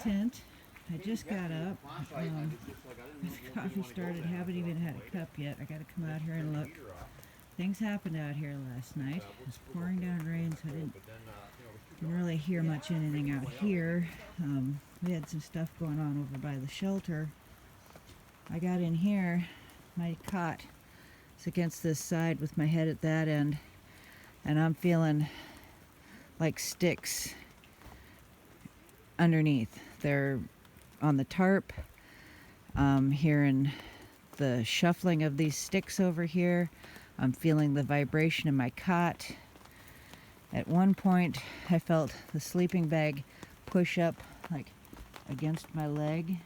tent. I just got up. The coffee started. Haven't even had a cup yet. I gotta come out here and look. Things happened out here last night. It was pouring down rain, so I didn't really hear much anything out here. We had some stuff going on over by the shelter. I got in here. My cot is against this side with my head at that end, and I'm feeling like sticks underneath. They're on the tarp. Hearing the shuffling of these sticks over here. I'm feeling the vibration in my cot. At one point, I felt the sleeping bag push up like against my leg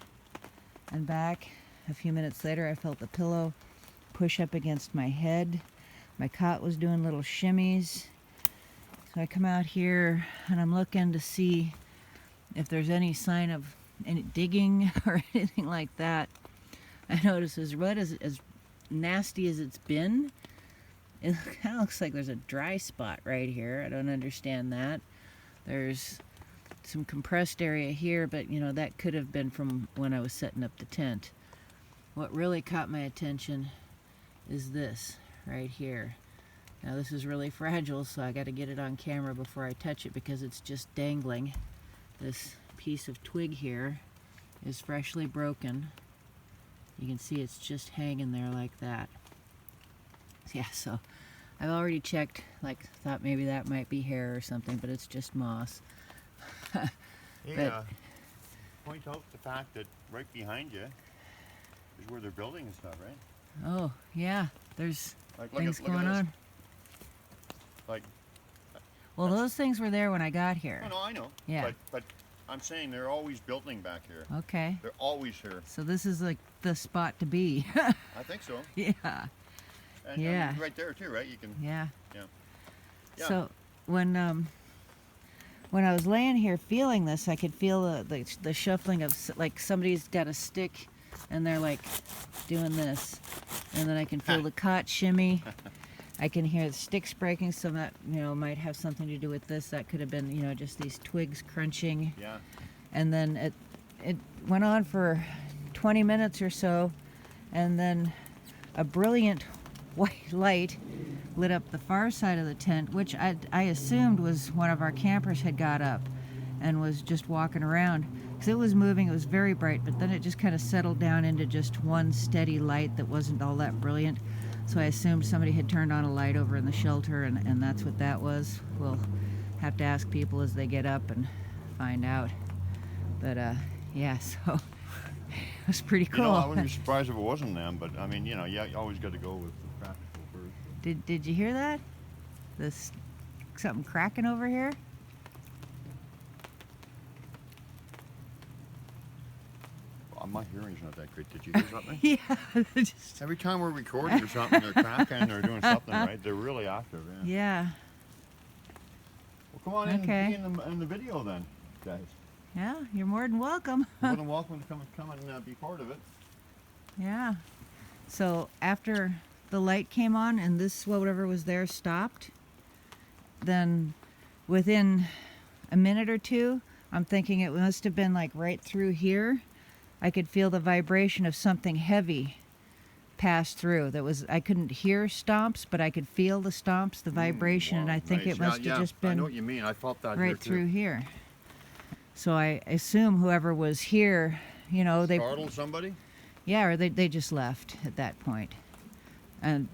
and back. A few minutes later, I felt the pillow push up against my head. My cot was doing little shimmies. So I come out here and I'm looking to see if there's any sign of any digging or anything like that. I notice as wet as nasty as it's been, it kind of looks like there's a dry spot right here. I don't understand that. There's some compressed area here, but you know, that could have been from when I was setting up the tent. What really caught my attention is this right here. Now this is really fragile, so I got to get it on camera before I touch it because it's just dangling. This piece of twig here is freshly broken. You can see it's just hanging there like that. Yeah, so I've already checked, like thought maybe that might be hair or something, but it's just moss. Point out the fact that right behind you is where they're building and stuff, right? Oh, yeah, there's Like, things look at going this. on. Like, Well, those things were there when I got here. no, I know. Yeah. But I'm saying they're always building back here. Okay. They're always here. So this is like the spot to be. I think so. Yeah. And Yeah. I mean, right there too, right? You can. Yeah. Yeah. So when I was laying here feeling this, I could feel the shuffling of like somebody's got a stick and they're like doing this, and then I can feel the cot shimmy. I can hear the sticks breaking, so that, you know, might have something to do with this. That could have been, you know, just these twigs crunching. Yeah. And then it went on for 20 minutes or so, and then a brilliant white light lit up the far side of the tent, which I assumed was one of our campers had got up and was just walking around. Because it was moving, it was very bright, but then it just kind of settled down into just one steady light that wasn't all that brilliant. So I assumed somebody had turned on a light over in the shelter, and that's what that was. We'll have to ask people as they get up and find out. But yeah, so it was pretty cool. You know, I wouldn't be surprised if it wasn't them, but I mean, you know, yeah, you always got to go with the practical first. Did you hear that? This something cracking over here? My hearing's not that great. Did you hear something? Yeah. Just, Every time we're recording or something, they're cracking or doing something, right? They're really active, yeah. yeah. Well, come on Okay. in and be in the video then, guys. Yeah, you're more than welcome. More than welcome to come and be part of it. Yeah. So after the light came on and this whatever was there stopped, then within a minute or two, I'm thinking it must have been like right through here. I could feel the vibration of something heavy pass through. I couldn't hear stomps, but I could feel the stomps, the vibration, and I think it must have just been I know what you mean. I felt that right here too. through here. So I assume whoever was here, you know, they startled somebody. Yeah, or they just left at that point.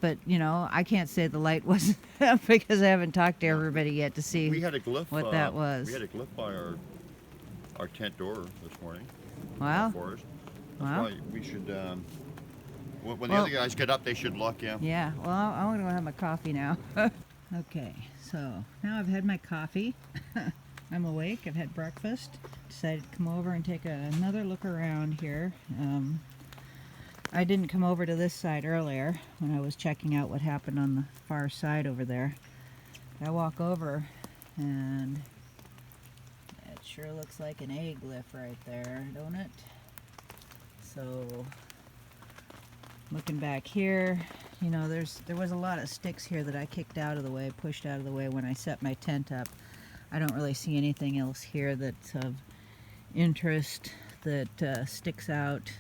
But you know, I can't say the light wasn't because I haven't talked to everybody yet to see We had a glyph. what that was. We had a glyph by our tent door this morning. Wow. Forest. That's Wow. why we should. When the other guys get up, they should look. Yeah. Yeah. Well, I'm gonna go have my coffee now. Okay. So now I've had my coffee. I'm awake. I've had breakfast. Decided to come over and take another look around here. I didn't come over to this side earlier when I was checking out what happened on the far side over there. I walk over and it sure looks like an A glyph right there, don't it? So looking back here, you know, there was a lot of sticks here that I kicked out of the way, pushed out of the way when I set my tent up. I don't really see anything else here that's of interest that sticks out,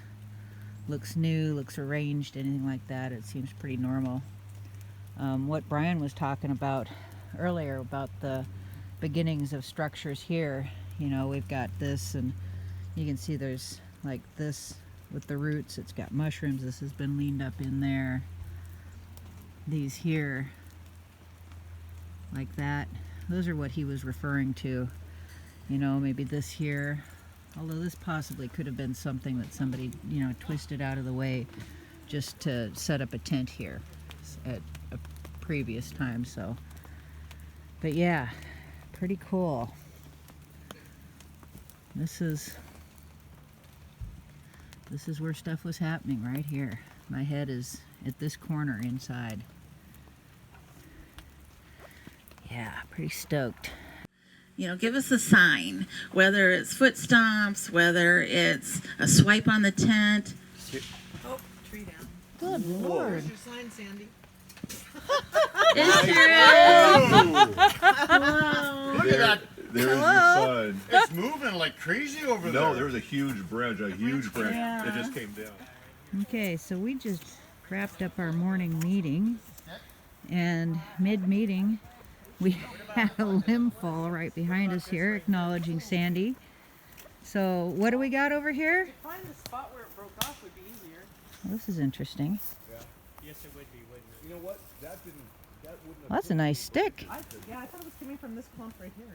looks new, looks arranged, anything like that. It seems pretty normal. What Brian was talking about earlier about the beginnings of structures here, you know, we've got this, and you can see there's like this with the roots. It's got mushrooms. This has been leaned up in there. These here, like that, those are what he was referring to. You know, maybe this here, although this possibly could have been something that somebody, you know, twisted out of the way just to set up a tent here at a previous time. So, but yeah, pretty cool. This is where stuff was happening, right here. My head is at this corner inside. Yeah, pretty stoked. You know, give us a sign, whether it's foot stomps, whether it's a swipe on the tent. Oh, tree down. Good Lord. Where's your sign, Sandy? It's true. Look at that. There's your sign. It's moving like crazy over there. No, there was a huge branch that Yeah. just came down. Okay, so we just wrapped up our morning meeting, and mid-meeting we had a limb fall right behind us here, acknowledging Sandy. So what do we got over here? Find the spot where it broke off would be easier. Well, this is interesting. Yes, it would be, wouldn't it? You know what? That wouldn't Well, that's a nice stick. I thought it was coming from this clump right here.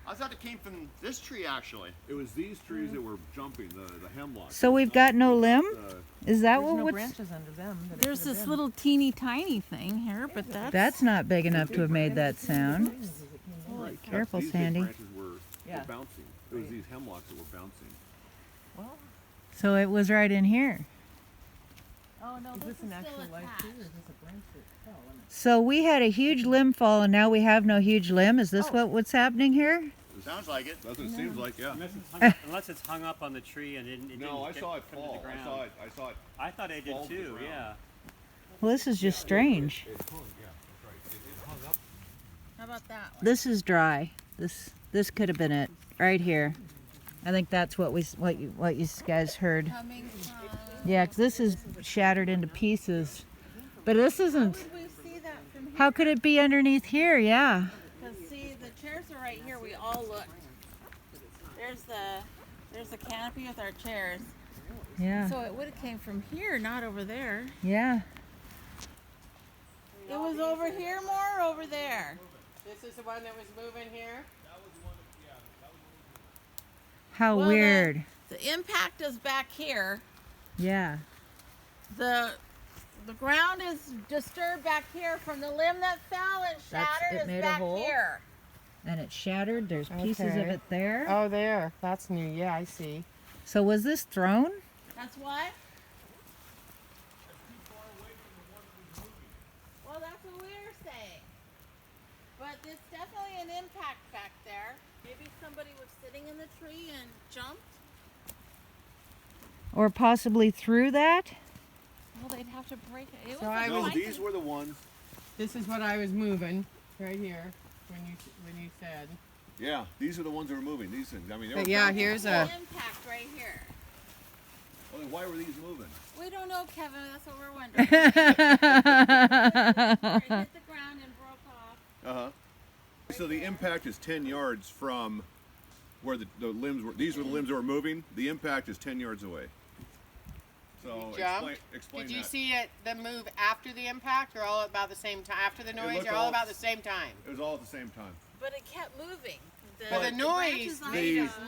I thought it came from this tree actually. It was these trees that were jumping, the hemlock. So we've got no limb? Is that There's what no what's... branches under them. That it There's could have this been. little teeny tiny thing here, but That's not big enough to have made that sound. Holy Careful, These Sandy. Big branches were Yeah. bouncing. It was these hemlocks that were bouncing. Well, So it was right in here. Oh no, is this an actual life tree or is this a branch that fell? So we had a huge limb fall, and now we have no huge limb. Is this Oh. what's happening here? Sounds like it. That's what it seems like, yeah. Unless it's hung up on the tree and it No, I didn't saw it come to fall. the ground. I saw it. I thought I did fall to the too. ground. Yeah. Well, this is just strange. It hung, yeah, that's right. It hung up. How about that one? This is dry. This could have been it right here. I think that's what you guys heard. Coming from. Yeah, 'cause this is shattered into pieces. But this isn't. How would we see that from here? How could it be underneath here? Yeah. Because see, the chairs are right here. We all looked. There's the canopy with our chairs. Yeah. So it would have came from here, not over there. Yeah. It was over here more, or over there. This is the one that was moving here. How Well, weird. The impact is back here. Yeah. The ground is disturbed back here from the limb that fell and shattered it made is a back hole? here. And it's shattered. There's pieces of Okay. it there. Oh, there. That's new. Yeah, I see. So was this thrown? That's what? Well, that's what we're saying. But there's definitely an impact back there. Maybe somebody was sitting in the tree and jumped. Or possibly through that? Well, they'd have to break it. It So was I a No, blanket. these were the ones. This is what I was moving right here when you said. Yeah, these are the ones that were moving. These things. I mean, they But were yeah, bouncing. here's The a. impact right here. Well, then why were these moving? We don't know, Kevin. That's what we're wondering. It hit the ground and broke off. Uh-huh. So the impact is 10 yards from where the limbs were. These were the limbs that were moving. The impact is 10 yards away. So Jumped? explain Did you that. see it the move after the impact, or all about the same time? After the noise, looked or all all- about the same time? It was all at the same time. But it kept moving. But the noise branches on made the- us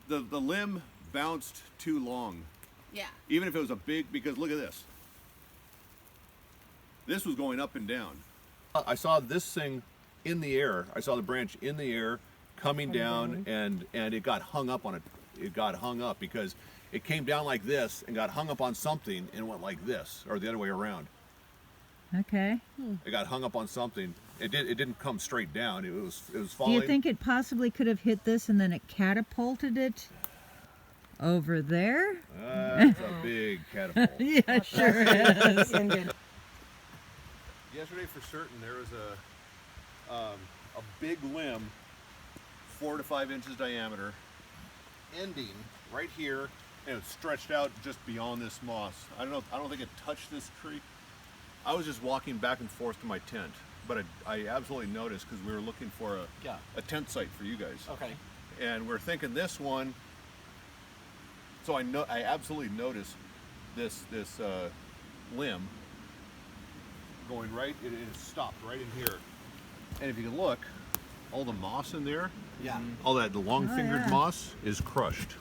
look. The limb bounced too long. Yeah. Even if it was a big, because look at this. This was going up and down. I saw this thing in the air. I saw the branch in the air coming down, and it got hung up on it. It got hung up because it came down like this and got hung up on something and went like this, or the other way around. Okay. It got hung up on something. It didn't come straight down. It was Do falling. you think it possibly could have hit this and then it catapulted it over there? That's a big catapult. Yeah, sure is. Yesterday, for certain, there was a big limb, 4 to 5 inches diameter, ending right here, and it stretched out just beyond this moss. I don't think it touched this tree. I was just walking back and forth to my tent, but I absolutely noticed because we were looking for a tent site for you guys. Okay. And we're thinking this one. So I absolutely noticed this limb going right. It stopped right in here. And if you look, all the moss in there, Yeah. all that the long-fingered yeah. moss is crushed.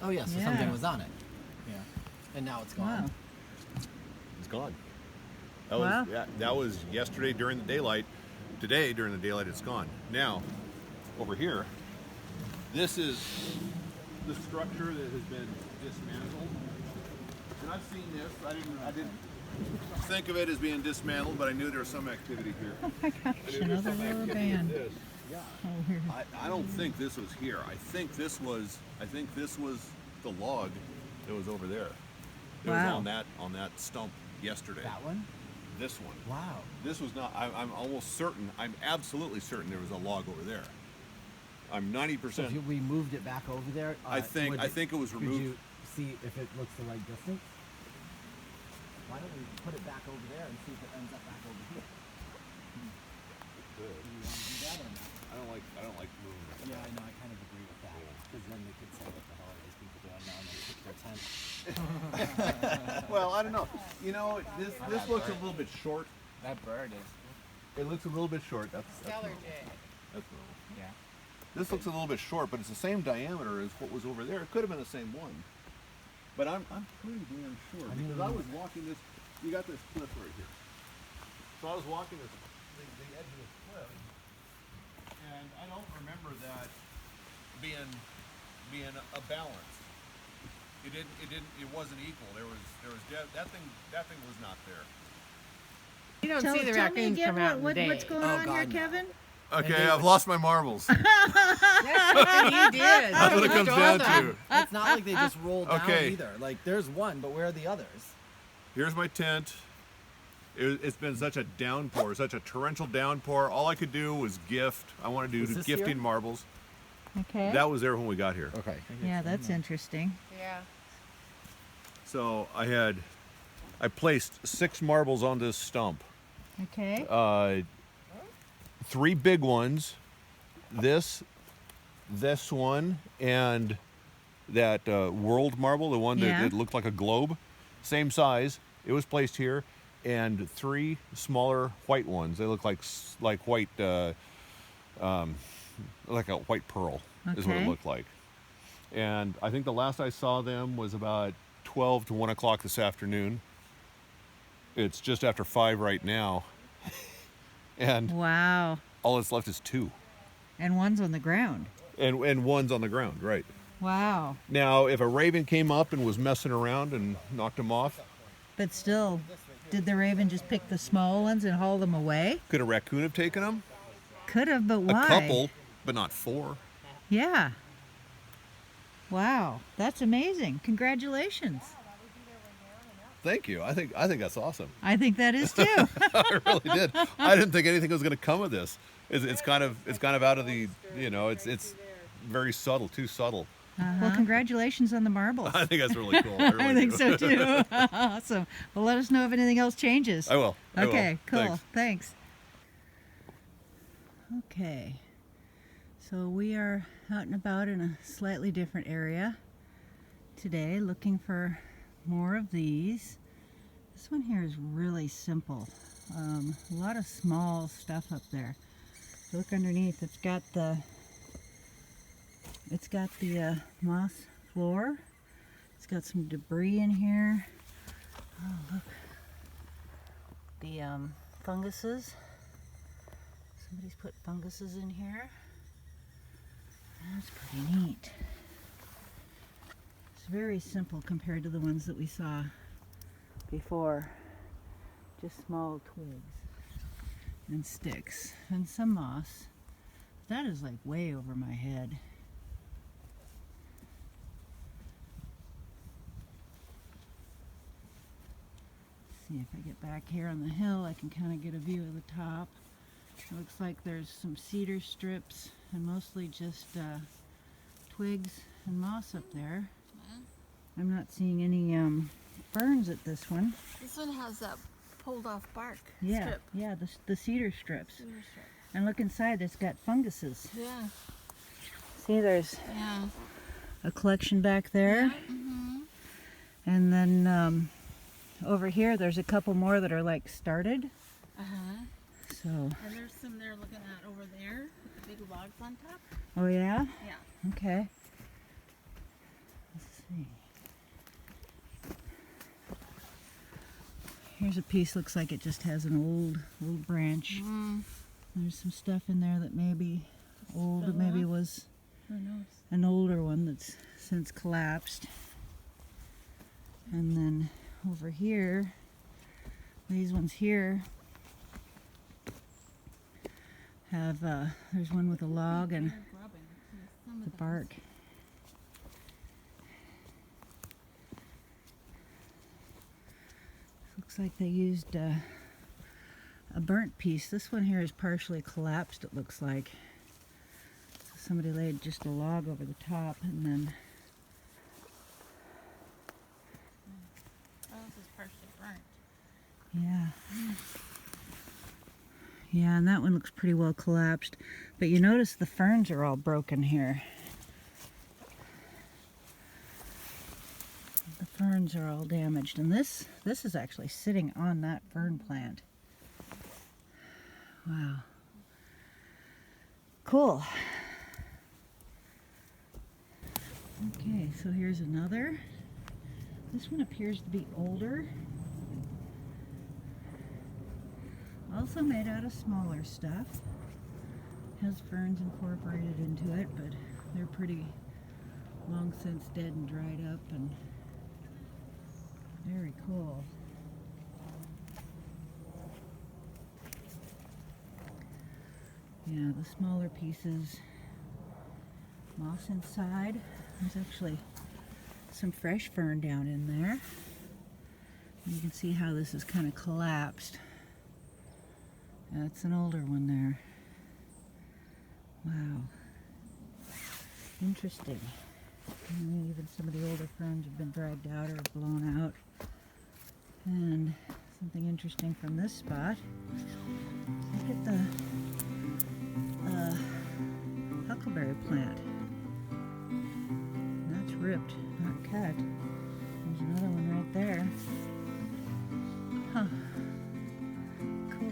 Oh yeah, so Yeah. something was on it. Yeah. And now it's gone. Wow. It's gone. Wow. That was yesterday during the daylight. Today during the daylight, it's gone. Now, over here, this is the structure that has been dismantled. And I've seen this. I didn't think of it as being dismantled, but I knew there was some activity here. Oh my gosh, another little band. This. Oh, here. I don't think this was here. I think this was the log that was over there. It Wow. was on that stump yesterday. That one? This one. Wow. This was not. I'm almost certain. I'm absolutely certain there was a log over there. I'm 90%. So if we moved it back over there, I think it was Could removed. you see if it looks the right distance? Why don't we put it back over there and see if it ends up back over here? Do you want to do that or not? I don't like moving it. Yeah, I know. I kind of agree with that. Because then they could say what the hell are these people doing now and they pick their tent. Well, I don't know. You know, this looks a little bit short. That bird is. It looks a little bit short. That's Stellar normal. J. That's normal. Yeah. This looks a little bit short, but it's the same diameter as what was over there. It could have been the same one. But I'm pretty damn sure because I was walking this. You got this cliff right here. So I was walking the edge of this cliff, and I don't remember that being a balance. It wasn't equal. There was that thing was not there. You don't Tell, see the tell me raccoons again come out in the what's day. going Oh, on here, God, no. Kevin? Okay, they I've was- lost my marbles. That's what you did. That's what it comes down to. It's not like they just rolled Okay. down either. Like there's one, but where are the others? Here's my tent. It's been such a downpour, such a torrential downpour. All I could do was gift. I want to Was do this gifting here? marbles. Okay. That was there when we got here. Okay. Yeah, that's interesting. Yeah. So I placed 6 marbles on this stump. Okay. 3 big ones, this one, and that world marble, the one Yeah. that looked like a globe, same size. It was placed here, and 3 smaller white ones. They look like white, like a white pearl, is what it Okay. looked like. And I think the last I saw them was about 12 to 1 o'clock this afternoon. It's just after 5 right now. And Wow. all that's left is 2. And one's on the ground. And one's on the ground, right. Wow. Now, if a raven came up and was messing around and knocked him off, But still, did the raven just pick the small ones and haul them away? could a raccoon have taken them? Could have, but why? A couple, but not 4. Yeah. Wow. That's amazing. Congratulations. Thank you. I think that's awesome. I think that is too. I really did. I didn't think anything was going to come of this. It's kind of out of the, it's very subtle, too subtle. Well, congratulations on the marbles. I think that's really cool. I, really I think do. so too. Awesome. Well, let us know if anything else changes. I will. I will. Okay, cool. Thanks. Thanks. Okay. So we are out and about in a slightly different area today, looking for more of these. This one here is really simple. A lot of small stuff up there. Look underneath. It's got the moss floor. It's got some debris in here. Oh, look. The funguses. Somebody's put funguses in here. That's pretty neat. It's very simple compared to the ones that we saw before. Just small twigs and sticks and some moss. That is like way over my head. See if I get back here on the hill, I can kind of get a view of the top. It looks like there's some cedar strips and mostly just twigs and moss up there. Yeah. I'm not seeing any ferns at this one. This one has that pulled off bark Yeah, strip. yeah, the cedar strips. Cedar strip. And look inside, it's got funguses. Yeah. See, there's Yeah. a collection back there. Mm-hmm. And then over here, there's a couple more that are like started. Uh-huh. So, And there's some they're looking at over there with the big logs on top. oh yeah? Yeah. Okay. Let's see. Here's a piece, looks like it just has an old branch. Mm. There's some stuff in there that may be old, but Fell maybe off? was Who knows? an older one that's since collapsed. And then over here, these ones here have, there's one with a log and They're grubbing some of the those. bark. Looks like they used a burnt piece. This one here is partially collapsed, it looks like. So somebody laid just a log over the top and then, Oh, this is partially burnt. yeah. Yeah, and that one looks pretty well collapsed. But you notice the ferns are all broken here. The ferns are all damaged. And this is actually sitting on that fern plant. Wow. Cool. Okay, so here's another. This one appears to be older. Also made out of smaller stuff. Has ferns incorporated into it, but they're pretty long since dead and dried up and very cool. Yeah, the smaller pieces, moss inside. There's actually some fresh fern down in there. And you can see how this is kind of collapsed. That's an older one there. Wow. Interesting. And even some of the older ferns have been dragged out or blown out. And something interesting from this spot. Look at the huckleberry plant. That's ripped, not cut. There's another one right there. Huh. Cool.